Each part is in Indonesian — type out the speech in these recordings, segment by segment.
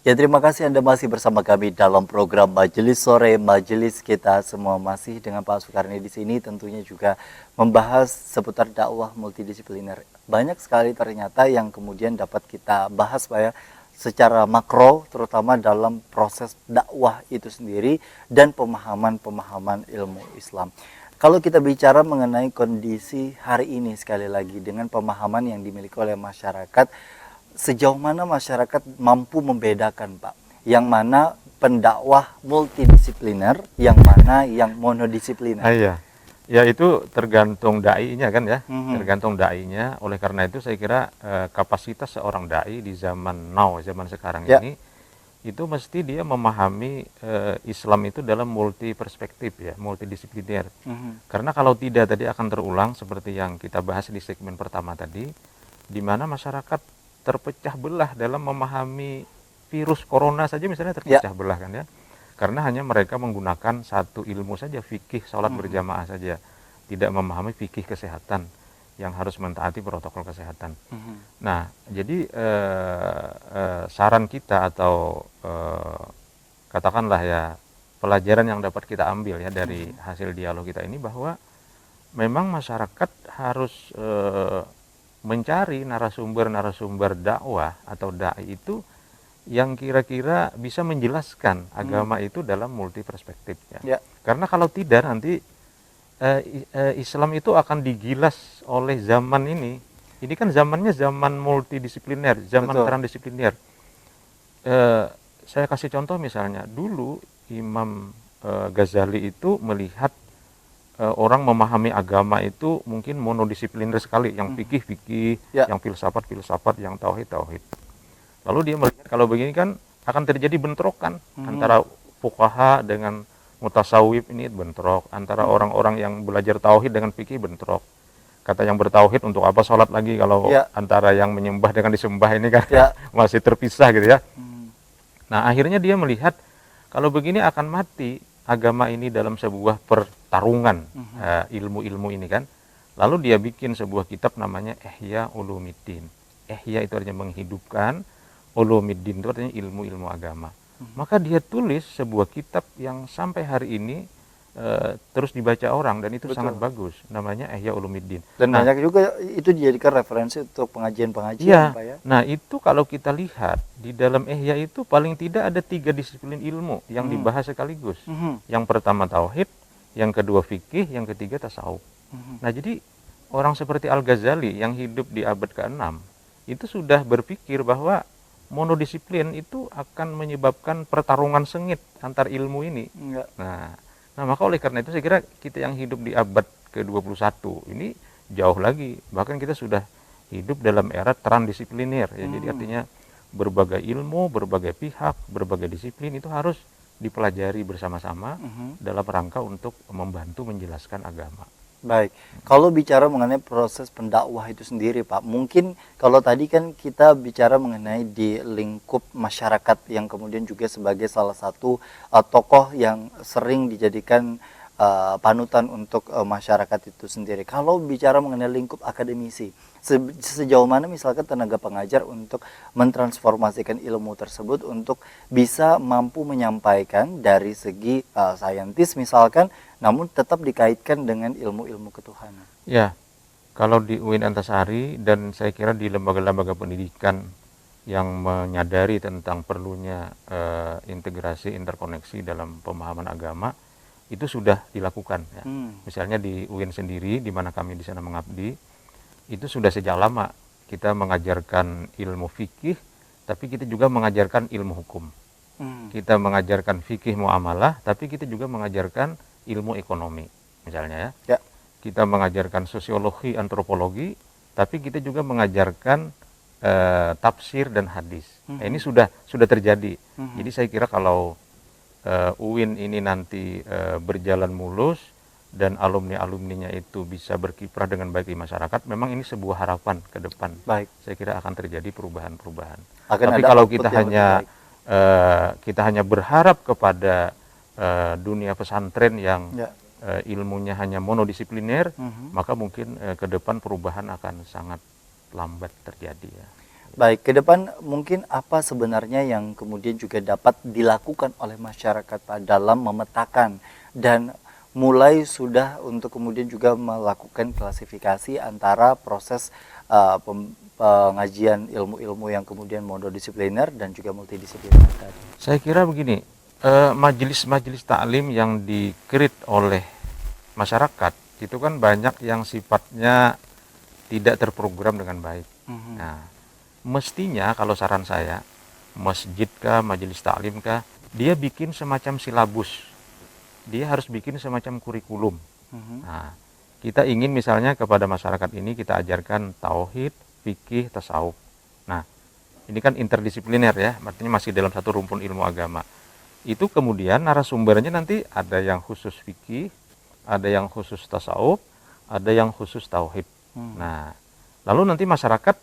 Ya, terima kasih Anda masih bersama kami dalam program Majelis Sore. Majelis kita semua masih dengan Pak Sukarni di sini, tentunya juga membahas seputar dakwah multidisipliner. Banyak sekali ternyata yang kemudian dapat kita bahas Pak ya, secara makro, terutama dalam proses dakwah itu sendiri dan pemahaman-pemahaman ilmu Islam. Kalau kita bicara mengenai kondisi hari ini sekali lagi dengan pemahaman yang dimiliki oleh masyarakat, sejauh mana masyarakat mampu membedakan, Pak, yang mana pendakwah multidisipliner, yang mana yang monodisipliner? Iya, ya itu tergantung dai-nya kan ya, Mhm. tergantung dai-nya. Oleh karena itu saya kira kapasitas seorang dai di zaman now, zaman sekarang Ya. ini, itu mesti dia memahami Islam itu dalam multi perspektif ya, multidisipliner. Mhm. Karena kalau tidak tadi akan terulang seperti yang kita bahas di segmen pertama tadi, di mana masyarakat terpecah belah dalam memahami virus corona saja misalnya terpecah belah kan ya. Karena hanya mereka menggunakan satu ilmu saja, fikih sholat berjamaah saja, tidak memahami fikih kesehatan yang harus mentaati protokol kesehatan. Nah, jadi saran kita atau katakanlah ya pelajaran yang dapat kita ambil ya dari hasil dialog kita ini, bahwa memang masyarakat harus mencari narasumber-narasumber dakwah atau dai itu yang kira-kira bisa menjelaskan agama itu dalam multi perspektifnya. Ya. Karena kalau tidak nanti Islam itu akan digilas oleh zaman ini. Ini kan zamannya zaman multidisipliner, zaman Betul. transdisipliner. Saya kasih contoh misalnya, dulu Imam Ghazali itu melihat orang memahami agama itu mungkin monodisipliner sekali, yang fikih-fikih, Ya. yang filsafat-filsafat, yang tauhid-tauhid. Lalu dia melihat kalau begini kan akan terjadi bentrokan antara fuqaha dengan mutasawwif, ini bentrok, antara orang-orang yang belajar tauhid dengan fikih bentrok. Kata yang bertauhid untuk apa sholat lagi kalau Ya. antara yang menyembah dengan disembah ini kan Ya. masih terpisah gitu ya. Nah, akhirnya dia melihat kalau begini akan mati agama ini dalam sebuah pertarungan ilmu-ilmu ini kan. Lalu dia bikin sebuah kitab namanya Ihya Ulumiddin. Ihya itu artinya menghidupkan, Ulumiddin itu artinya ilmu-ilmu agama. Maka dia tulis sebuah kitab yang sampai hari ini terus dibaca orang, dan itu Betul. sangat bagus, namanya Ihya Ulumiddin. Dan Nah, banyak juga itu dijadikan referensi untuk pengajian-pengajian, iya. Pak ya. Nah, itu kalau kita lihat di dalam Ihya itu paling tidak ada 3 disiplin ilmu yang dibahas sekaligus. Yang pertama tauhid, yang kedua fikih, yang ketiga tasawuf. Nah, jadi orang seperti Al-Ghazali yang hidup di abad ke-6 itu sudah berpikir bahwa monodisiplin itu akan menyebabkan pertarungan sengit antar ilmu ini. Enggak. Nah, maka oleh karena itu saya kira kita yang hidup di abad ke-21 ini jauh lagi. Bahkan kita sudah hidup dalam era transdisipliner ya. Jadi artinya berbagai ilmu, berbagai pihak, berbagai disiplin itu harus dipelajari bersama-sama dalam rangka untuk membantu menjelaskan agama. Baik, kalau bicara mengenai proses pendakwah itu sendiri, Pak, mungkin kalau tadi kan kita bicara mengenai di lingkup masyarakat yang kemudian juga sebagai salah satu tokoh yang sering dijadikan panutan untuk masyarakat itu sendiri. Kalau bicara mengenai lingkup akademisi, sejauh mana misalkan tenaga pengajar untuk mentransformasikan ilmu tersebut untuk bisa mampu menyampaikan dari segi saintis misalkan, namun tetap dikaitkan dengan ilmu-ilmu ketuhanan. Ya, kalau di UIN Antasari dan saya kira di lembaga-lembaga pendidikan yang menyadari tentang perlunya integrasi interkoneksi dalam pemahaman agama, itu sudah dilakukan ya. Misalnya di UIN sendiri, di mana kami di sana mengabdi, itu sudah sejak lama kita mengajarkan ilmu fikih, tapi kita juga mengajarkan ilmu hukum. Kita mengajarkan fikih muamalah, tapi kita juga mengajarkan ilmu ekonomi misalnya ya. Ya. Kita mengajarkan sosiologi, antropologi, tapi kita juga mengajarkan tafsir dan hadis. Nah, ini sudah terjadi. Jadi saya kira kalau UIN ini nanti berjalan mulus dan alumni-alumninya itu bisa berkiprah dengan baik di masyarakat, memang ini sebuah harapan ke depan. Baik. Saya kira akan terjadi perubahan-perubahan. Akan Tapi ada kalau output kita yang lebih kita hanya berharap kepada dunia pesantren yang Ya. ilmunya hanya monodisipliner, maka mungkin ke depan perubahan akan sangat lambat terjadi ya. Baik, ke depan mungkin apa sebenarnya yang kemudian juga dapat dilakukan oleh masyarakat Pak dalam memetakan dan mulai sudah untuk kemudian juga melakukan klasifikasi antara proses pengajian ilmu-ilmu yang kemudian monodisipliner dan juga multidisipliner tadi. Saya kira begini, majelis-majelis taklim yang di-create oleh masyarakat itu kan banyak yang sifatnya tidak terprogram dengan baik. Nah, mestinya kalau saran saya, masjid kah, majelis taklim kah, dia bikin semacam silabus. Dia harus bikin semacam kurikulum. Nah, kita ingin misalnya kepada masyarakat ini kita ajarkan tauhid, fikih, tasawuf. Nah, ini kan interdisipliner ya, artinya masih dalam satu rumpun ilmu agama. Itu kemudian narasumbernya nanti ada yang khusus fikih, ada yang khusus tasawuf, ada yang khusus tauhid. Nah, lalu nanti masyarakat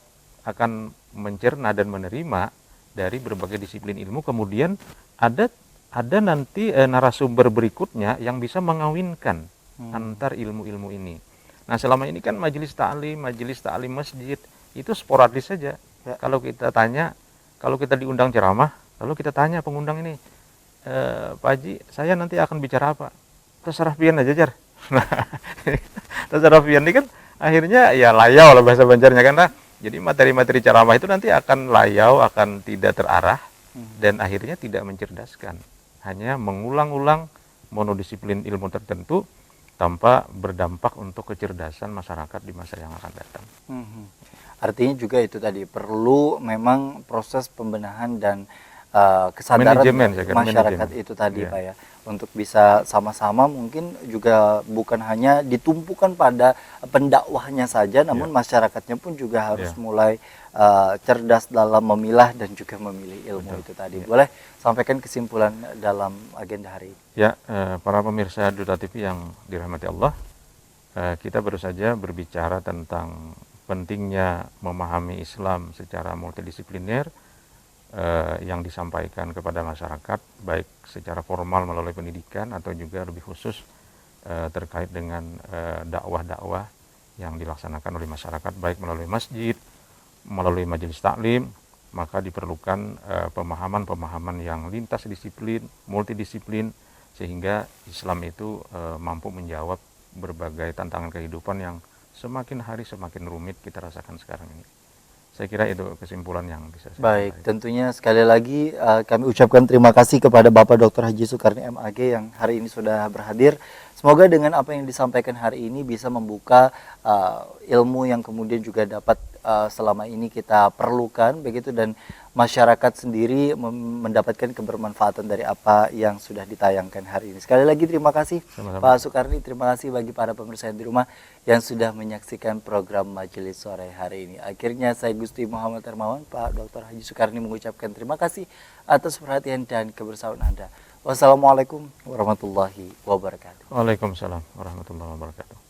akan mencerna dan menerima dari berbagai disiplin ilmu. Kemudian ada nanti narasumber berikutnya yang bisa mengawinkan antar ilmu-ilmu ini. Nah, selama ini kan majelis taklim masjid itu sporadis saja. Ya. Kalau kita tanya, kalau kita diundang ceramah, lalu kita tanya pengundang ini, Pak Haji, saya nanti akan bicara apa? Terserah pian aja, Jar. Nah, terserah pian ini kan akhirnya ya layau lah bahasa Banjarnya kan. Jadi materi-materi ceramah itu nanti akan layau, akan tidak terarah, dan akhirnya tidak mencerdaskan. Hanya mengulang-ulang monodisiplin ilmu tertentu tanpa berdampak untuk kecerdasan masyarakat di masa yang akan datang. Artinya juga itu tadi perlu memang proses pembenahan dan kesadaran masyarakat itu tadi Pak ya, untuk bisa sama-sama mungkin juga bukan hanya ditumpukan pada pendakwahnya saja, namun masyarakatnya pun juga harus mulai cerdas dalam memilah dan juga memilih ilmu itu tadi. Boleh sampaikan kesimpulan dalam agenda hari ini? Ya, para pemirsa Duta TV yang dirahmati Allah, kita baru saja berbicara tentang pentingnya memahami Islam secara multidisipliner yang disampaikan kepada masyarakat, baik secara formal melalui pendidikan atau juga lebih khusus terkait dengan dakwah-dakwah yang dilaksanakan oleh masyarakat, baik melalui masjid, melalui majelis taklim. Maka diperlukan pemahaman-pemahaman yang lintas disiplin, multidisiplin, sehingga Islam itu mampu menjawab berbagai tantangan kehidupan yang semakin hari semakin rumit kita rasakan sekarang ini. Saya kira itu kesimpulan yang bisa saya Baik, sampaikan. tentunya sekali lagi kami ucapkan terima kasih kepada Bapak Dr. Haji Sukarni MAG yang hari ini sudah berhadir. Semoga dengan apa yang disampaikan hari ini bisa membuka ilmu yang kemudian juga dapat selama ini kita perlukan begitu, dan masyarakat sendiri mendapatkan kebermanfaatan dari apa yang sudah ditayangkan hari ini. Sekali lagi terima kasih Pak Sukarni, terima kasih bagi para pemirsa yang di rumah yang sudah menyaksikan program Majelis Sore hari ini. Akhirnya saya Gusti Muhammad Hermawan, Pak Dr. Haji Sukarni mengucapkan terima kasih atas perhatian dan kebersamaan Anda. Wassalamualaikum warahmatullahi wabarakatuh. Waalaikumsalam warahmatullahi wabarakatuh.